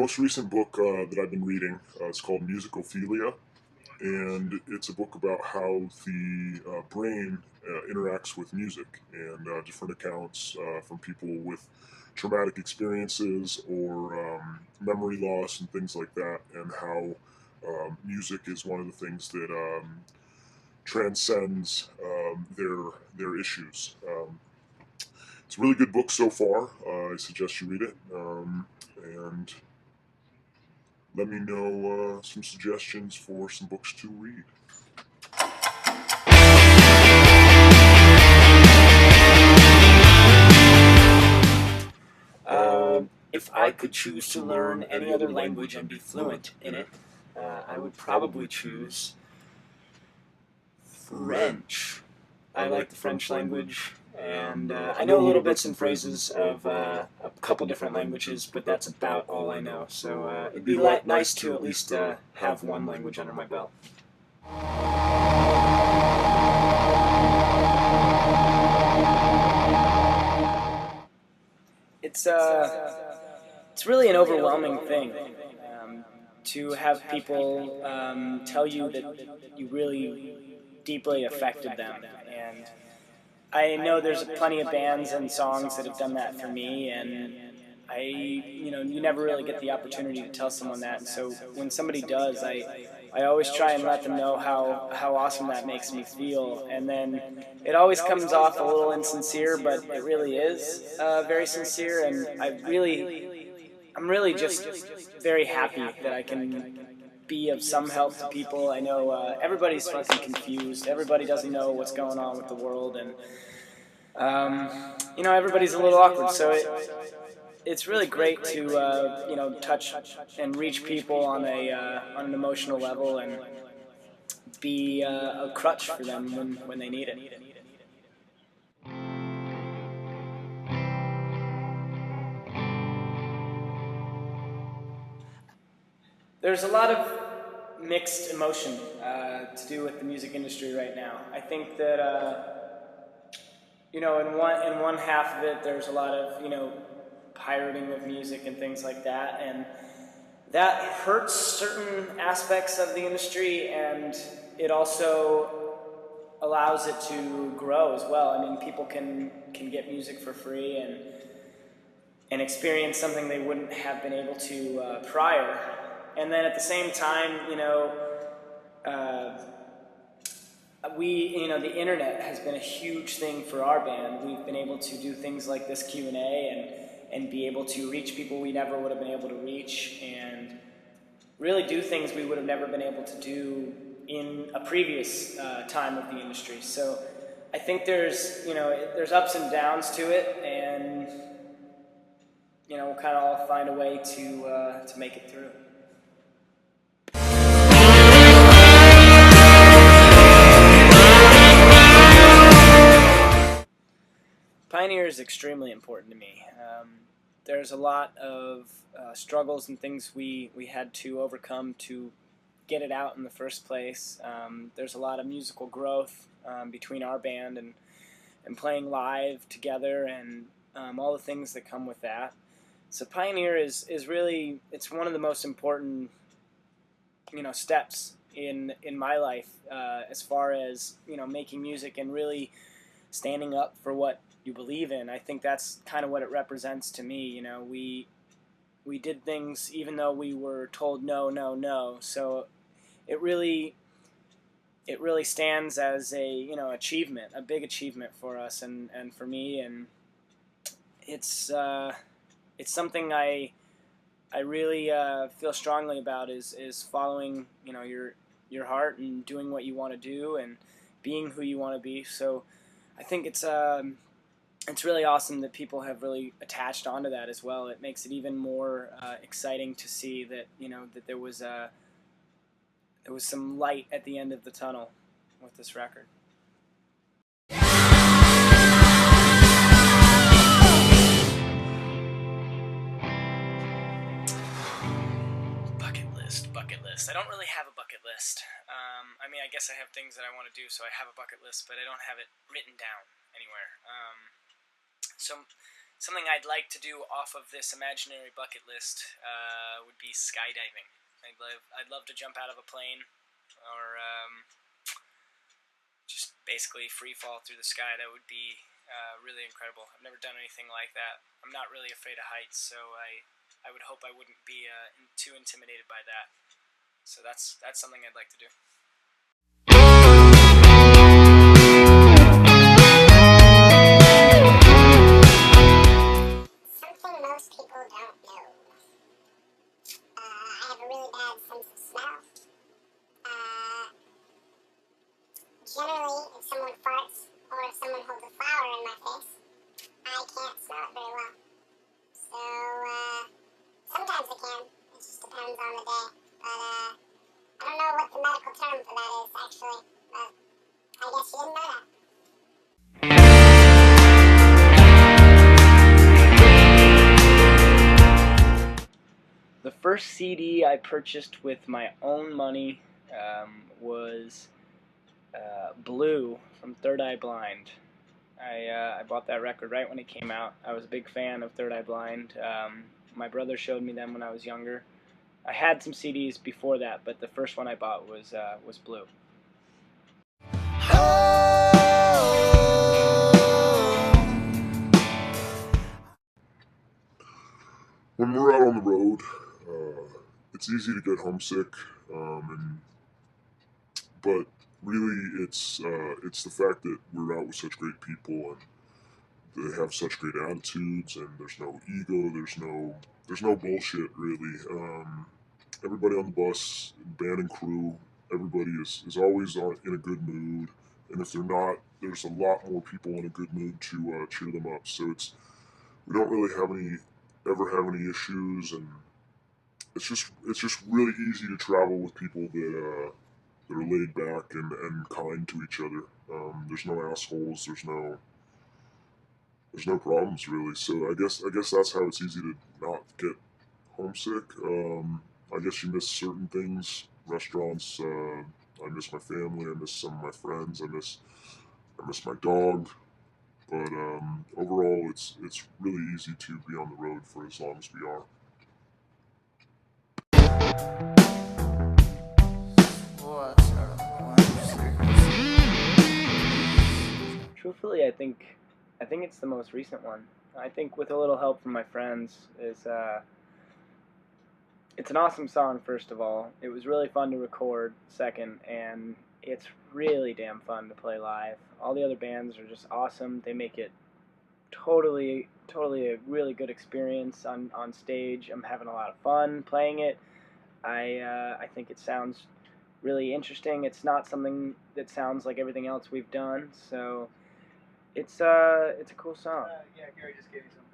most recent book that I've been reading is called Ophelia, and it's a book about how the brain interacts with music and different accounts from people with traumatic experiences or memory loss and things like that, and how music is one of the things that transcends their issues. It's a really good book so far. I suggest you read it. And let me know some suggestions for some books to read. If I could choose to learn any other language and be fluent in it, I would probably choose French. I like the French language, and I know little bits and phrases of a couple different languages, but that's about all I know. So it'd be nice to at least have one language under my belt. It's really an overwhelming thing to have people tell you that you really deeply affected them. And I know there's plenty of bands and songs that have done that for me, and you never really get the opportunity to tell someone that. And so when somebody does, I always try and let them know how awesome that makes me feel. And then it always comes off a little insincere, but it really is very sincere. And I'm really just very happy that I can be of some help to people. I know everybody's fucking confused. Everybody doesn't know what's going on with the world, and everybody's a little awkward. So it's really great to touch and reach people on an emotional level and be a crutch for them when they need it. There's a lot of mixed emotion to do with the music industry right now. I think that in one half of it, there's a lot of pirating of music and things like that, and that hurts certain aspects of the industry, and it also allows it to grow as well. I mean, people can get music for free and experience something they wouldn't have been able to prior. And then at the same time, the internet has been a huge thing for our band. We've been able to do things like this Q&A and be able to reach people we never would have been able to reach, and really do things we would have never been able to do in a previous time of the industry. So I think there's ups and downs to it, and we'll kind of all find a way to make it through. Pioneer is extremely important to me. There's a lot of struggles and things we had to overcome to get it out in the first place. There's a lot of musical growth between our band and playing live together, and all the things that come with that. So Pioneer is really, it's one of the most important steps in my life as far as making music and really standing up for what you believe in. I think that's kind of what it represents to me. We did things even though we were told no, no, no. So it really stands as a achievement, a big achievement for us and for me, and it's something I really feel strongly about is following your heart and doing what you want to do and being who you want to be. So I think it's really awesome that people have really attached onto that as well. It makes it even more exciting to see that that there was some light at the end of the tunnel with this record. Bucket list. I don't really have a bucket list. I mean, I guess I have things that I want to do, so I have a bucket list, but I don't have it written down anywhere. So something I'd like to do off of this imaginary bucket list would be skydiving. I'd love to jump out of a plane, or just basically free fall through the sky. That would be really incredible. I've never done anything like that. I'm not really afraid of heights, so I would hope I wouldn't be too intimidated by that. So that's something I'd like to do. Something most people don't know. I have a really bad sense of smell. Generally, if someone farts or if someone holds a flower in my face, I can't smell it very well. So, sometimes I can. It just depends on the day. But, I don't know what the medical term for that is, actually. But I guess you didn't know that. The first CD I purchased with my own money was Blue from Third Eye Blind. I bought that record right when it came out. I was a big fan of Third Eye Blind. My brother showed me them when I was younger. I had some CDs before that, but the first one I bought was Blue. When we're out on the road, it's easy to get homesick, but really it's the fact that we're out with such great people and they have such great attitudes, and there's no ego, there's no bullshit really. Everybody on the bus, band and crew, everybody is always in a good mood, and if they're not, there's a lot more people in a good mood to cheer them up. So we don't really ever have any issues, and it's just really easy to travel with people that are laid back and kind to each other. There's no assholes. There's no problems really. So I guess that's how it's easy to not get homesick. I guess you miss certain things, restaurants. I miss my family. I miss some of my friends. I miss my dog. But overall, it's really easy to be on the road for as long as we are. Truthfully, I think it's the most recent one. I think with a little help from my friends is it's an awesome song. First of all, it was really fun to record. Second, and it's really damn fun to play live. All the other bands are just awesome. They make it totally a really good experience on stage. I'm having a lot of fun playing it. I think it sounds really interesting. It's not something that sounds like everything else we've done, so it's a cool song. Yeah, Gary just gave me some.